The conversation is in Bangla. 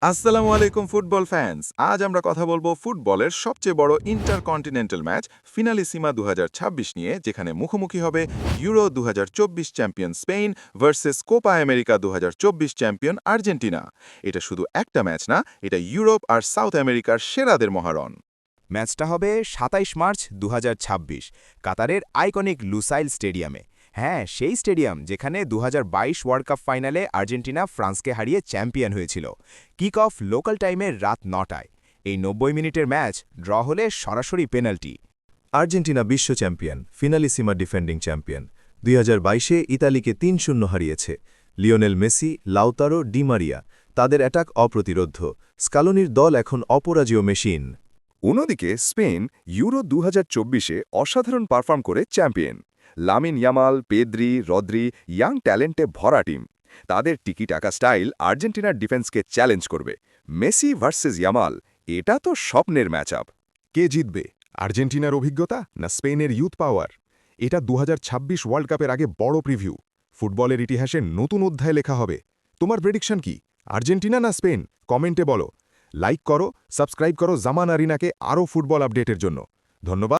আসসালামু আলাইকুম ফুটবল ফ্যান্স। আজ আমরা কথা বলবো ফুটবলের সবচেয়ে বড় ইন্টারকন্টিনেন্টাল ম্যাচ ফিনালিসিমা ২০২৬ নিয়ে, যেখানে মুখোমুখি হবে euro ২০২৪ champion Spain versus Copa America ২০২৪ champion Argentina. এটা শুধু একটা ম্যাচ না, এটা ইউরোপ আর সাউথ আমেরিকার সেরাদের মহারণ। ম্যাচটা হবে ২৭ মার্চ ২০২৬ কাতারের আইকনিক লুসাইল স্টেডিয়ামে। হ্যাঁ, সেই স্টেডিয়াম যেখানে ২০২২ ওয়ার্ল্ড কাপ ফাইনালে আর্জেন্টিনা ফ্রান্সকে হারিয়ে চ্যাম্পিয়ন হয়েছিল। কিক অফ লোকাল টাইমের রাত ৯টায়। এই ৯০ মিনিটের ম্যাচ ড্র হলে সরাসরি পেনাল্টি। আর্জেন্টিনা বিশ্ব চ্যাম্পিয়ন, ফিনালিসিমা ডিফেন্ডিং চ্যাম্পিয়ন। ২০২২-এ ইতালিকে ৩-০ হারিয়েছে। Lionel Messi, Lautaro, Di Maria, তাদের অ্যাটাক অপ্রতিরোধ্য। স্কালোনির দল এখন অপরাজেয় মেশিন। অন্যদিকে স্পেন ইউরো ২০২৪-এ অসাধারণ পারফর্ম করে champion. Lamine Yamal, Pedri, Rodri, young ট্যালেন্টে ভরা টিম। তাদের টিকি-টাকা স্টাইল আর্জেন্টিনার ডিফেন্সকে চ্যালেঞ্জ করবে। মেসি ভার্সেস ইয়ামাল, এটা তো স্বপ্নের ম্যাচ আপ। কে জিতবে, আর্জেন্টিনার অভিজ্ঞতা না স্পেনের ইউথ পাওয়ার? এটা ২০২৬ ওয়ার্ল্ড কাপের আগে বড় প্রিভিউ। ফুটবলের ইতিহাসে নতুন অধ্যায় লেখা হবে। তোমার প্রেডিকশন কি, আর্জেন্টিনা না স্পেন? কমেন্টে বলো। লাইক করো, সাবস্ক্রাইব করো জামান আরিনাকে আরও ফুটবল আপডেটের জন্য। ধন্যবাদ।